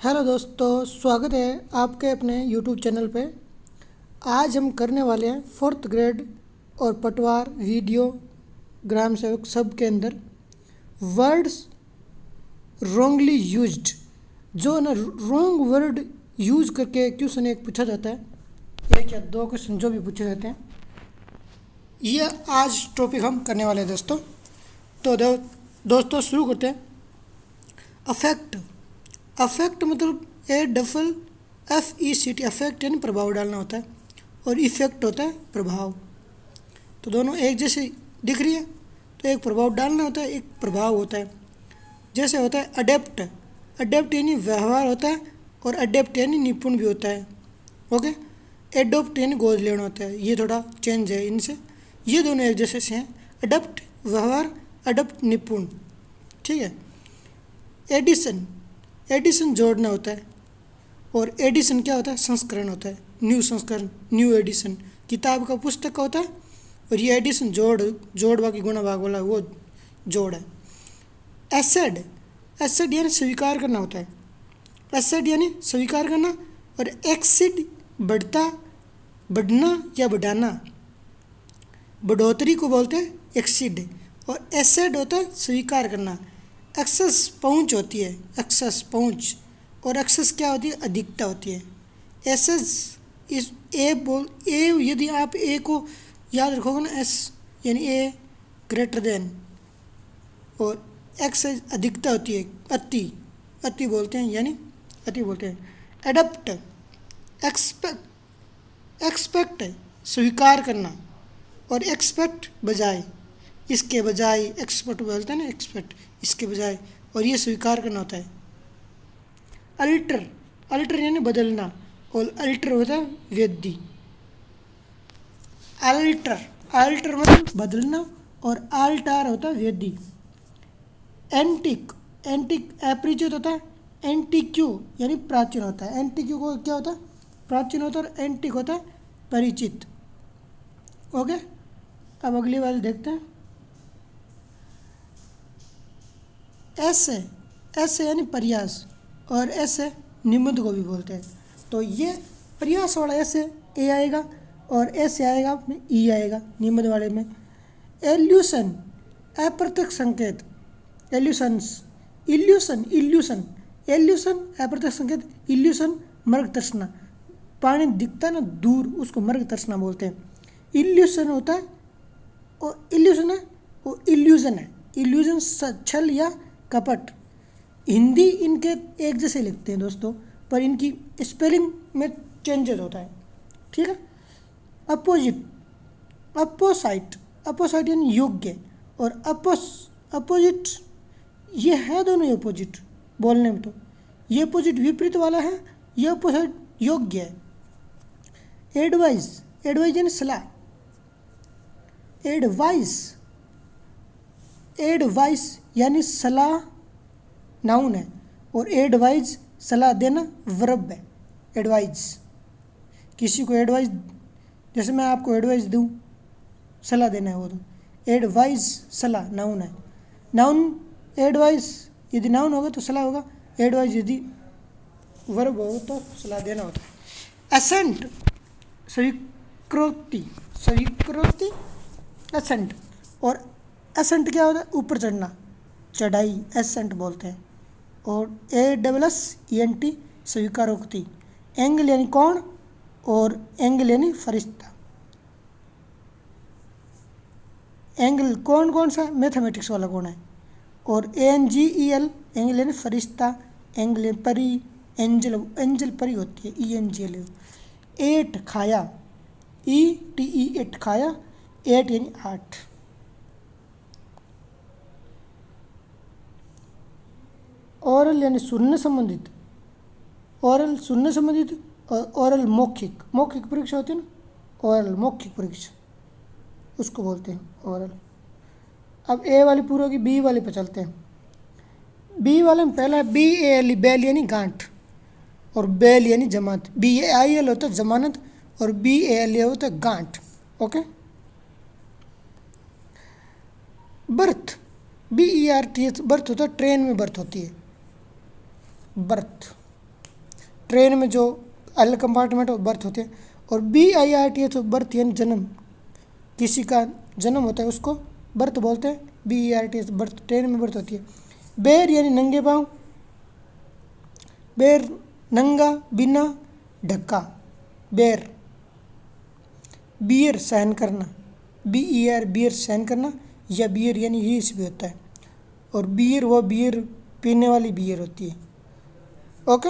Hello दोस्तों, स्वागत है आपके अपने यूट्यूब चैनल पे। आज हम करने वाले हैं फोर्थ ग्रेड और पटवार वीडियो ग्राम सेवक सब के अंदर वर्ड्स रॉन्गली यूज्ड। जो ना रॉन्ग वर्ड यूज करके क्वेश्चन एक पूछा जाता है, एक या दो क्वेश्चन जो भी पूछे जाते हैं, ये आज टॉपिक हम करने वाले हैं दोस्तों। तो दोस्तों शुरू करते हैं। अफेक्ट। अफेक्ट मतलब AFFECT। अफेक्ट यानी प्रभाव डालना होता है और इफेक्ट होता है प्रभाव। तो दोनों एक जैसे दिख रही है, तो एक प्रभाव डालना होता है, एक प्रभाव होता है। जैसे होता है अडेप्ट। अडेप्ट यानी व्यवहार होता है और अडेप्ट यानी निपुण भी होता है। ओके। एडोप्ट यानी गोद लेना होता है। ये थोड़ा चेंज है इनसे, ये दोनों एक जैसे से हैं। अडेप्ट व्यवहार, अडेप्ट निपुण। ठीक है। एडिशन। एडिशन जोड़ना होता है और एडिशन क्या होता है? संस्करण होता है, न्यू संस्करण, न्यू एडिशन। किताब का पुस्तक का होता है और ये एडिशन जोड़ बाकी गुणा भाग वाला वो जोड़ है। एसेड। एसेड यानी स्वीकार करना होता है। एसेड यानी स्वीकार करना। और एक्सिड बढ़ता, बढ़ना या बढ़ाना, बढ़ोतरी को बोलते हैं एक्सिड। और एसेड होता है स्वीकार करना। एक्सेस पहुंच होती है, एक्सेस पहुंच। और एक्सेस क्या होती है? अधिकता होती है। एसेस इस ए यदि आप ए को याद रखोगे ना, एस यानी ए ग्रेटर देन, और एक्सेस अधिकता होती है, अति। अति बोलते हैं, यानी अति बोलते हैं। एडप्ट। एक्सपेक्ट स्वीकार करना और एक्सपेक्ट बजाय, इसके बजाय एक्सपेक्ट बोलते हैं ना, एक्सपेक्ट इसके बजाय, और ये स्वीकार करना होता है। अल्टर। अल्टर यानी बदलना और अल्टर होता है वृद्धि। अल्टर। अल्टर मतलब बदलना और अल्टार होता है वृद्धि। एंटिक। एंटिक अपरिचित होता है। एंटिक्यू यानी प्राचीन होता है। एंटिक्यू को क्या होता है? प्राचीन होता है। और एंटिक होता है परिचित। ओके। अब अगली वाली देखते हैं। ऐसे। ऐसे यानी प्रयास, और ऐसे निबंध को भी बोलते हैं। तो ये प्रयास वाला ऐसे ए आएगा और ऐसे आएगा ई आएगा निबंध वाले में। एल्यूशन अप्रत्यक्ष संकेत। एल्यूशंस। इल्यूशन। इल्यूशन। एल्यूशन अप्रत्यक्ष संकेत। इल्यूशन मर्ग तर्सना। पानी दिखता है ना दूर, उसको मर्ग तर्सना बोलते हैं। इल्यूशन होता है, और इल्यूशन है वो इल्यूजन है। इल्यूजन छल या कपट। हिंदी इनके एक जैसे लिखते हैं दोस्तों, पर इनकी स्पेलिंग में चेंजेस होता है। ठीक है। अपोजिट। अपोसाइट। अपोसाइट यानी योग्य, और अपोजिट ये है दोनों अपोजिट बोलने में। तो ये अपोजिट विपरीत वाला है, ये अपोसाइट योग्य है। एडवाइस। एडवाइस यानी सलाह। एडवाइस। एडवाइस यानी सलाह नाउन है, और एडवाइज सलाह देना वर्ब है। एडवाइज, किसी को एडवाइस, जैसे मैं आपको एडवाइस दूँ, सलाह देना है वो, तो एडवाइज सलाह नाउन है। नाउन एडवाइस यदि नाउन होगा तो सलाह होगा, एडवाइज यदि वर्ब हो तो सलाह देना होता है। एसेंट स्वीकृति। स्वीकृति एसेंट। और एसेंट क्या होता है? ऊपर चढ़ना, चढ़ाई एसेंट बोलते हैं। और ASSENT स्वीकारोक्ति। एंगल यानी कोण, और एंगल यानी फरिश्ता। एंगल कौन कौन सा? मैथमेटिक्स वाला कोण है। और ANGEL एंगल यानी फरिश्ता, एंगल परी, एंजल एंजल परी होती है, ENGL। एट खाया, EAT खाया, एट यानी 8। ओरल यानी सुनने संबंधित, ओरल सुनने संबंधित, और ओरल मौखिक। मौखिक परीक्षा होती है ना, ओरल मौखिक परीक्षा, उसको बोलते हैं ओरल। अब ए वाली पूरी होगी, बी वाले पर चलते हैं। बी वाले में पहला है BAL, बैल यानी गांठ, और बैल यानी जमानत। BAIL होता है जमानत, और BAL होता है गांठ। ओके। बर्थ। BERTH बर्थ होता है, ट्रेन में बर्थ होती है, बर्थ। ट्रेन में जो एल कंपार्टमेंट और बर्थ होते हैं। और BIRTH तो बर्थ यानी जन्म, किसी का जन्म होता है उसको बर्थ बोलते हैं। BERTH बर्थ, ट्रेन में बर्थ होती है। बेर यानी नंगे पाँव, बेर नंगा, बिना ढक्का, बेर। बियर सहन करना, BER बियर सहन करना, या बियर यानी हीस भी होता है। और बियर वो बियर पीने वाली बियर होती है। ओके,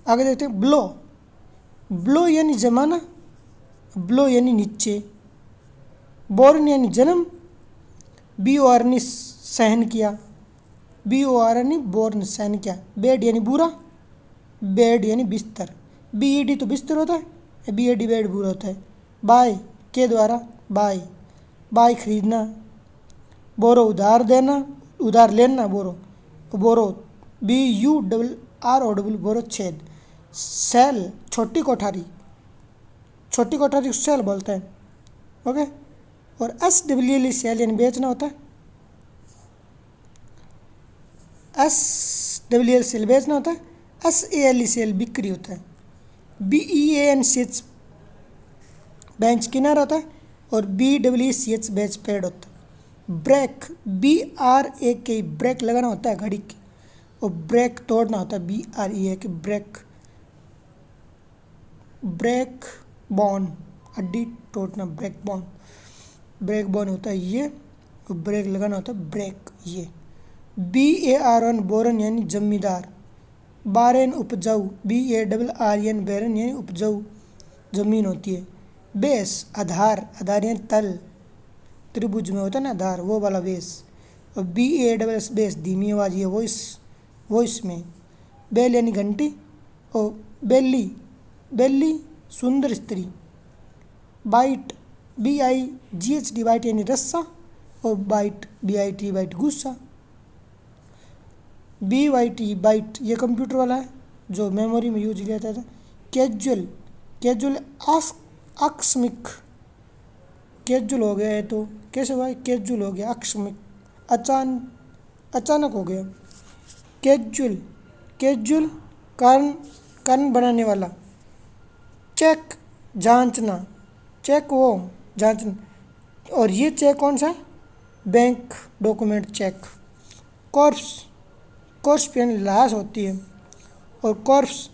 आगे देखते हैं ब्लो। ब्लो यानी जमाना, ब्लो यानी नीचे, बोर्न यानी जन्म, BOR यानी सहन किया, BOR यानी बोर्न सहन किया। बेड यानी बुरा, बेड यानी बिस्तर, BED तो बिस्तर होता है, BED बेड बुरा होता है। बाय के द्वारा, बाय, बाय खरीदना, बोरो उधार देना, उधार लेना, बोरो, बोरो BURROW बोरो छेद। सेल छोटी कोठारी, छोटी कोठारी को सेल बोलते हैं। ओके, और SWL सेल यानी बेचना होता है, SWL सेल बेचना होता है, SALE सेल बिक्री होता है, BEANCH बेंच किनारा होता है, और BWCH बेंच पेड़ होता है। ब्रेक, BRAK ब्रेक लगाना होता है घड़ी की, और ब्रेक तोड़ना होता है, BREAK ब्रेक। ब्रेक बॉन हड्डी तोड़ना, ब्रेक बॉन, ब्रेक बॉन होता है ये, और ब्रेक लगाना होता है ब्रेक ये। BARN बोरन यानी जमींदार, बारेन उपजाऊ, BARRN बैरन यानी उपजाऊ जमीन होती है। बेस आधार, आधार यानी तल, त्रिभुज में होता है ना आधार, वो वाला बेस। और BASS बेस धीमी आवाज़, ये वॉइस, वॉइस में। बेल यानी घंटी, और बेली, बेली सुंदर स्त्री। बाइट, BIGHT बाइट यानी रस्सा, और बाइट BIT बाइट गुस्सा। BYT बाइट ये कंप्यूटर वाला है जो मेमोरी में यूज किया जाता था। कैजुअल, कैजुअल आकस्मिक, कैजुअल हो गया है तो कैसे हुआ, कैजुअल हो गया, आकस्मिक अचानक हो गया। कैजुअल, कैजुअल कारण, कारण बनाने वाला। चेक जांचना, चेक वो जांचना, और ये चेक कौन सा, bank document check. Corpse, corpse यानी लाश होती है, और कॉर्प्स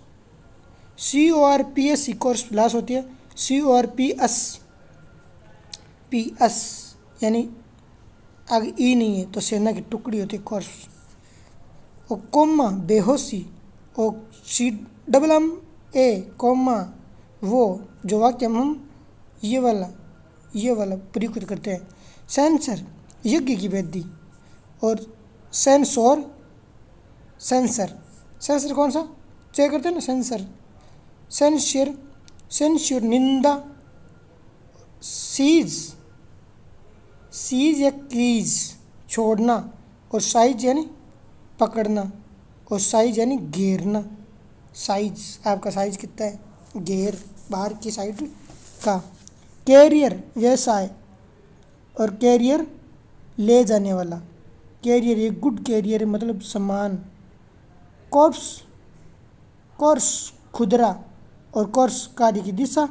CORPS कॉर्प्स लाश होती है, CORPS PS यानी आगे ई नहीं है तो सेना की टुकड़ी होती है कॉर्प्स। और कोमा बेहोशी, और CMMA कोमा वो जो वाक्य हम ये वाला प्रयुक्त करते हैं। सेंसर यज्ञ की वेदी, और सेंसर, सेंसर, सेंसर कौन सा चेक करते हैं ना, सेंसर। सेंसर, सेंसर निंदा। सीज, सीज या क्रीज छोड़ना, और साइज यानी पकड़ना, और साइज यानी घेरना। साइज आपका साइज कितना है, घेर बाहर की साइड का। कैरियर व्यवसाय, और कैरियर ले जाने वाला, कैरियर एक गुड कैरियर मतलब सम्मान। कॉर्प्स, कोर्स खुदरा, और कोर्स कार्य की दिशा।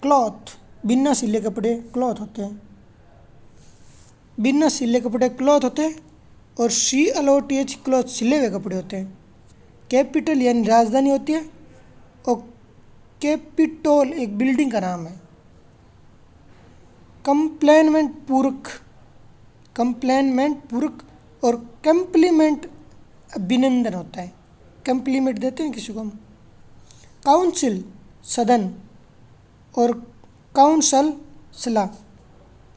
क्लॉथ बिना सिले कपड़े क्लॉथ होते हैं, बिना सिले कपड़े क्लॉथ होते हैं, और CLOTH क्लॉथ सिले हुए कपड़े होते हैं। कैपिटल यानी राजधानी होती है, और कैपिटोल एक बिल्डिंग का नाम है। कंप्लेनमेंट पूरक, कंप्लेनमेंट पूरक, और कम्प्लीमेंट अभिनंदन होता है, कम्प्लीमेंट देते हैं किसी को हम। काउंसिल सदन, और काउंसल सलाह।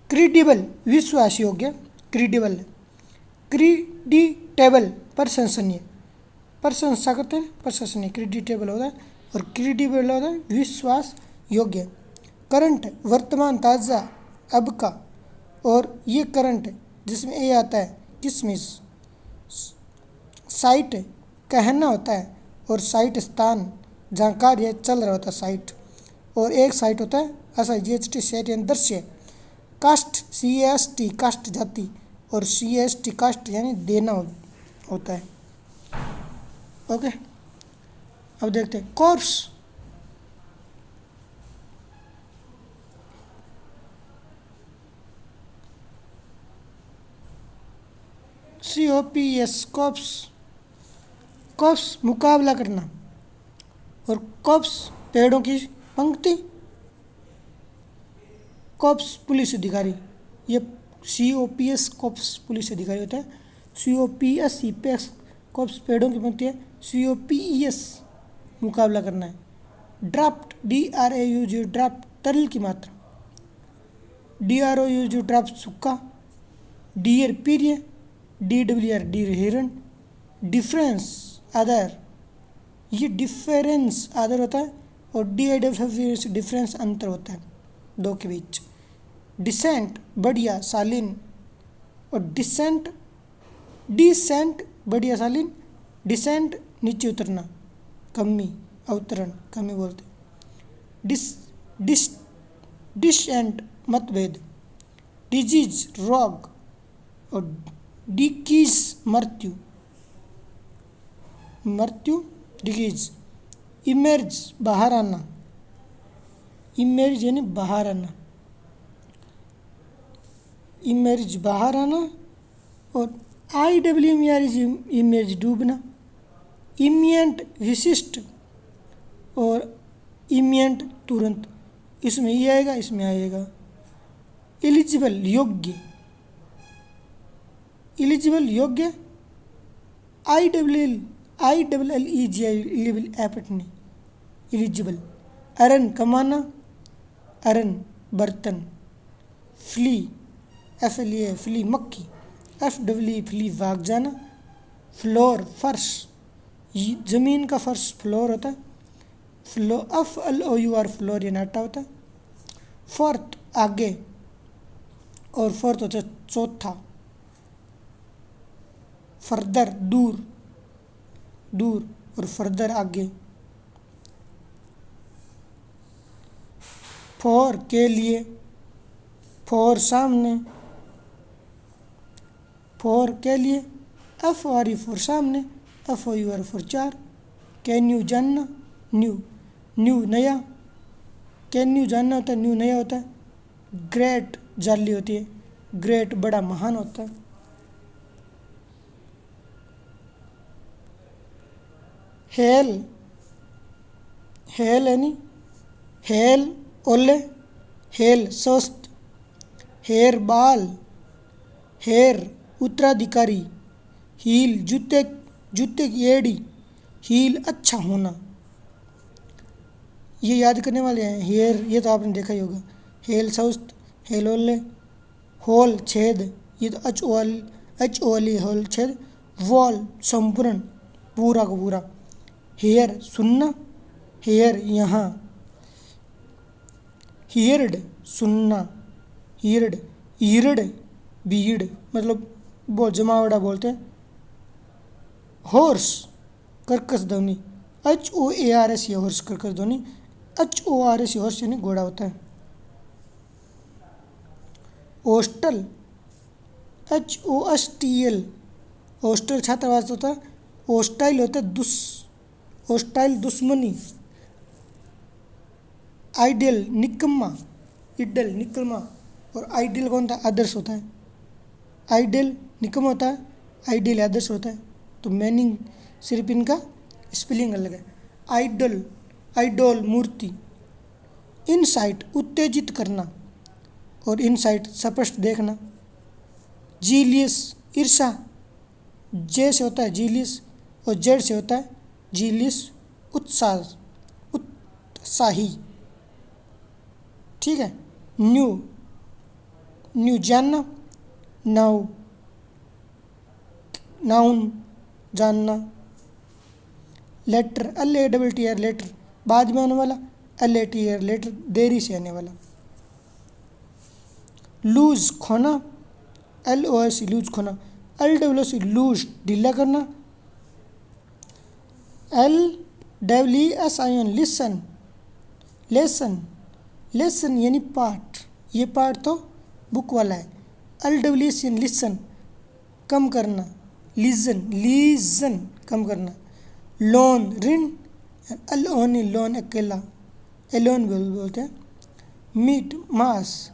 क्रेडिबल विश्वास योग्य, क्रेडिबल। क्रेडिटेबल प्रशंसनीय, प्रशंसा करते हैं प्रशंसनीय, क्रेडिटेबल होता है, और क्रेडिबल होता है विश्वास योग्य। करंट वर्तमान ताज़ा अब का, और ये करंट जिसमें ए आता है किसमिस। साइट कहना होता है, और साइट स्थान जहाँ कार्य चल रहा होता है साइट, और एक साइट होता है SIGHT सेट यानी दृश्य। कास्ट CAST कास्ट जाति, और CAST कास्ट यानी देना होता है। ओके, अब देखते हैं कॉर्प्स। COPS कॉप्स, कॉप्स मुकाबला करना, और कॉप्स पेड़ों की पंक्ति, कॉप्स पुलिस अधिकारी। ये COPS कॉप्स पुलिस अधिकारी होता है। COPS EPEX कॉप्स पेड़ों की पंक्ति है। COPES मुकाबला करना है। ड्राफ्ट DRAUG ड्राफ्ट तरल की मात्रा। DROUG ड्राफ्ट सूखा। डियर प्रिय। DWR डीर हिरण। डिफरेंस आधार, ये डिफरेंस आधार होता है, और DIFF डिफरेंस अंतर होता है दो के बीच। डिसेंट बढ़िया शालीन, और डिसेंट बढ़िया शालीन। डिसेंट नीचे उतरना, कमी अवतरण कमी बोलते हैं। डिसेंट मतभेद। डिजीज रोग, और डिकीज मृत्यु, डिकीज। इमर्ज बाहर आना, इमर्ज यानी बाहर आना, इमर्ज बाहर आना। और IWMER इमर्ज डूबना। इमिएंट विशिष्ट, और इमिएंट तुरंत, इसमें ये आएगा, इसमें आएगा। एलिजिबल योग्य, एलिजिबल योग्य। ILLEGI एलिजिबल एपटनी, एलिजिबल। अर्न कमाना, अर्न बर्तन। फ्ली FLA फ्ली मक्खी। FWE फ्ली भाग जाना। फ्लोर फर्श, जमीन का फर्श फ्लोर होता है। FLOUR फ्लोर ये नाटा होता है। फोर्थ आगे, और फोर्थ होता है चौथा। फर्दर दूर, दूर, और फर्दर आगे। फॉर के लिए, फॉर सामने, फॉर के लिए। FORE फॉर सामने। FOUR फॉर चार। कैन यू जानना, न्यू, न्यू नया। कैन यू जानना होता है, न्यू नया होता है। ग्रेट जाली होती है, ग्रेट बड़ा महान होता है। हेल, हेल यानी हेल ओले, हेल स्वस्थ। हेर बाल, हेर उत्तराधिकारी। हील जूते, जूते की एड़ी। हील अच्छा होना, ये याद करने वाले हैं। हेयर ये तो आपने देखा ही होगा। हेल स्वस्थ, हेल ओले। होल छेद, ये तो HOLE होल छेद। वॉल संपूर्ण, पूरा का पूरा। हेयर सुनना, हेयर यहाँ। हियर्ड सुनना, हियर्ड। हियर्ड भीड़, मतलब वो जमावड़ा बोलते हैं। हॉर्स कर्कश ध्वनि। HOARS ये हॉर्स कर्कश ध्वनि। HORS हॉर्स यानी घोड़ा होता है। हॉस्टल, HOSTL हॉस्टल छात्रावास होता है। हॉस्टाइल होता है हॉस्टाइल दुश्मनी। आइडियल निकम्मा, इडल निकम्मा, और आइडियल कौन था, आदर्श होता है। आइडियल निकम्मा होता है, आइडियल आदर्श होता है। तो मीनिंग सिर्फ इनका स्पेलिंग अलग है। आइडल, आइडोल मूर्ति। इनसाइट उत्तेजित करना, और इनसाइट स्पष्ट देखना। जीलियस ईर्षा, जे से होता है जीलियस, और जेड से होता है जीलियस उत्साह, उत्साही। ठीक है। न्यू, न्यू जानना। नाउ, नाउन जानना। लेटर, LATTER लेटर, बाद में आने वाला। LATER लेटर, देरी से आने वाला। लूज खोना, LOS लूज खोना। LWC लूज ढीला करना। LESSON लिसन, लेसन, लेसन यानी पाठ, ये पाठ तो बुक वाला है। LWC लिसन, कम करना, लीजन कम करना, लोन ऋण, अलोन लोन अकेला, एलोन बोलते हैं, मीट मांस,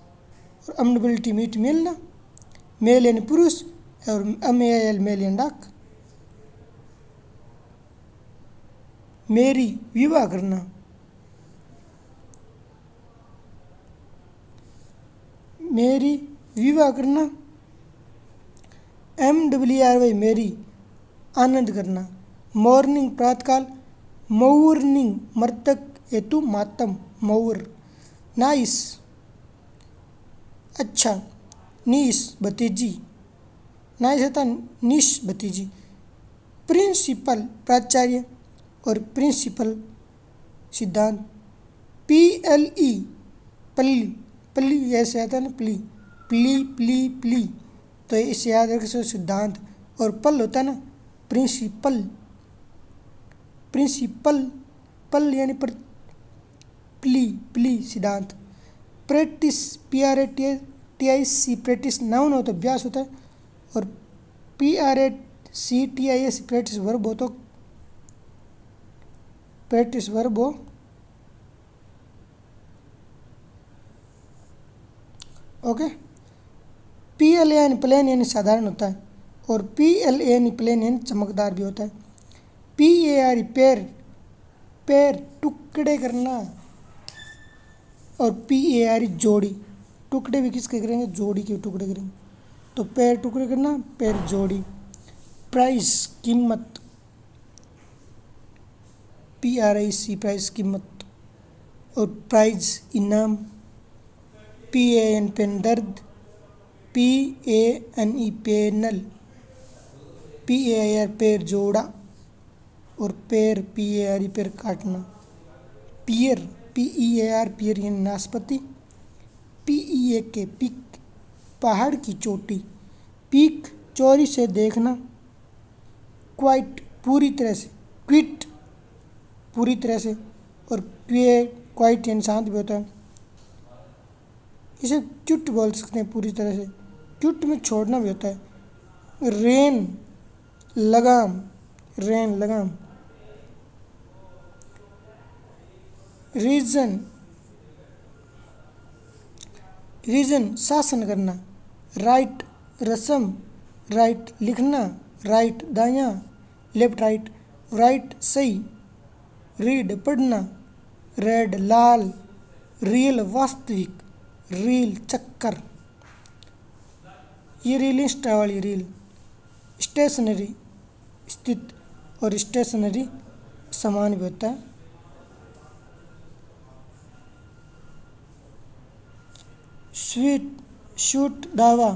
और अम्युनिबिलिटी मीट मिलना, मेल यानी पुरुष और MEL मेल यानी डाक। मेरी विवाह करना, मेरी विवाह करना, MWRY मेरी आनंद करना, मॉर्निंग प्रातःकाल, मौर्निंग मृतक हेतु मातम मौर, नाइस अच्छा, नीस भतीजी, नाइस होता निश भतीजी, प्रिंसिपल प्राचार्य और प्रिंसिपल सिद्धांत, PLE पल्ली ऐसे आता है ना, प्ली तो इसे याद रखो सिद्धांत, और पल होता है ना प्रिंसिपल पल यानी प्ली सिद्धांत, प्रैक्टिस PRATIC प्रैक्टिस नाउन हो तो अभ्यास होता है, और PRACTIS प्रैक्टिस वर्ब हो तो प्रैक्टिस वर्ब हो। ओके, PLA यानी प्लेन यानी साधारण होता है, और PLA यानी प्लेन यानी चमकदार भी होता है। PARE पैर टुकड़े करना, और PARE जोड़ी, टुकड़े भी किसके करेंगे, जोड़ी के टुकड़े करेंगे, तो पैर टुकड़े करना, पैर जोड़ी। प्राइस कीमत, PRIC प्राइस कीमत, और प्राइज इनाम, PAN पेन दर्द, PANE पैनल, PAIR पैर जोड़ा, और पैर PARE पैर काटना। पियर PEAR पियर यानी नाशपाती, PEAK पिक पहाड़ की चोटी, पीक चोरी से देखना, क्वाइट पूरी तरह से, क्विट पूरी तरह से, और क्वाइट यानी शांत भी होता है, इसे क्यूट बोल सकते हैं पूरी तरह से, क्यूट में छोड़ना भी होता है। रेन लगाम, रीजन शासन करना, राइट रस्म, राइट लिखना, राइट दायां, लेफ्ट राइट सही, रीड पढ़ना, रेड लाल, रियल वास्तविक, रील चक्कर, ये रील इंस्टा वाली रील। स्टेशनरी स्थित, और स्टेशनरी सामान भी होता है। शूट दावा,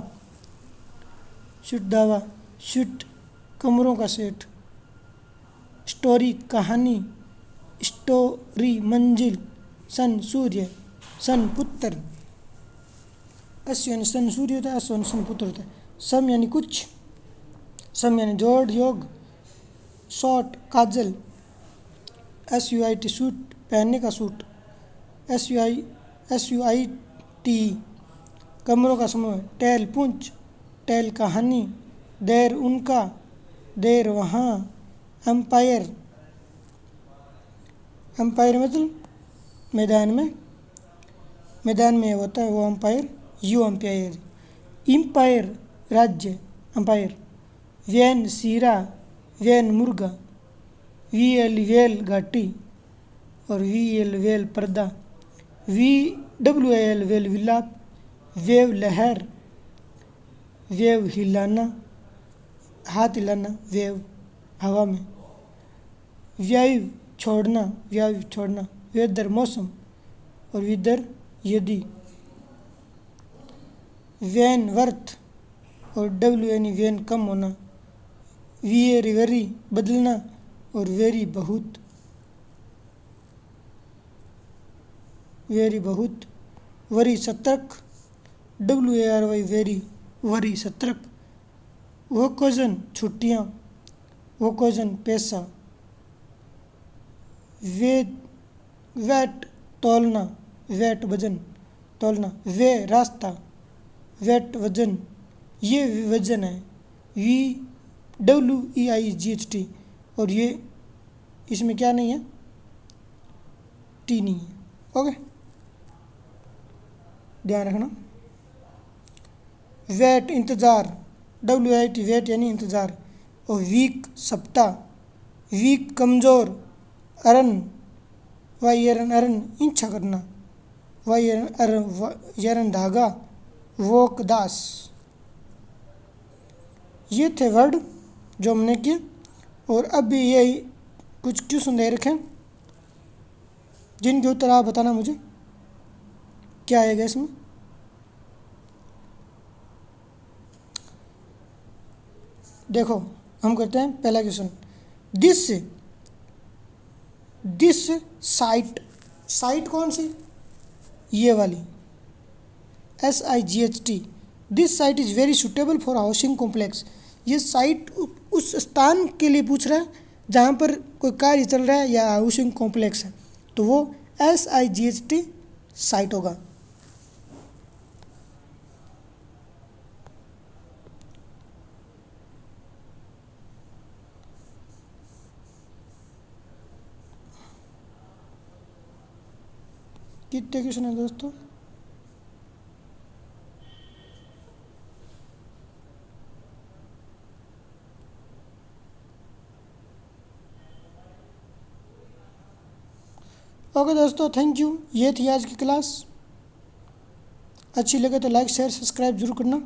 शूट कमरों का सेट, स्टोरी कहानी, स्टोरी मंजिल, सन सूर्य, सन पुत्र, अस यानी सन सूर्य होता है, अस यानी सन पुत्र होता है। सम यानी कुछ, सम यानी जोड़ योग, शॉर्ट काजल, SUIT सूट पहनने का सूट, SUIT कमरों का समूह, टेल पूंछ, टेल कहानी, देर उनका, देर वहाँ, एम्पायर मतलब मैदान में होता है वो एम्पायर, यू एम्पायर, इम्पायर राज्य, एम्पायर, वैन सीरा, वैन मुर्गा, VL वेल घाटी, और VL वेल पर्दा, VWL वेल विलाप, वेव लहर, वेव हिलाना, हाथ हिलाना, वेव हवा में, व्यायु छोड़ना, वेदर मौसम, और विदर यदि, वैन वर्थ, और WN वैन कम होना, वेरी बदलना, और वेरी बहुत, वरी सतर्क, WARY वेरी वरी सतर्क, वोकेशन छुट्टियाँ, वोकेशन पैसा, वेट तौलना, वेट वजन तौलना, वे रास्ता, वेट वजन, ये वजन है, VWEIGHT, और ये इसमें क्या नहीं है, टी नहीं है। ओके, ध्यान रखना। वेट इंतज़ार, WIT वेट यानी इंतज़ार, और वीक सप्ताह, वीक कमज़ोर, अरन वायरन अरन इंछा करना, वायरन यरन धागा, वोक दास। ये थे वर्ड जो हमने किए, और अब भी यही कुछ क्वेश्चन दे रखे हैं जिनके उत्तर आप बताना मुझे क्या आएगा इसमें। देखो हम करते हैं पहला क्वेश्चन। दिस साइट, साइट कौन सी, ये वाली SIGHT, this site is very suitable for housing complex. ये साइट उस स्थान के लिए पूछ रहा है जहाँ पर कोई कार्य चल रहा है या हाउसिंग कॉम्प्लेक्स है, तो वो SIGHT साइट होगा। कितने क्वेश्चन है दोस्तों? ओके दोस्तों, थैंक यू। ये थी आज की क्लास। अच्छी लगे तो लाइक शेयर सब्सक्राइब जरूर करना।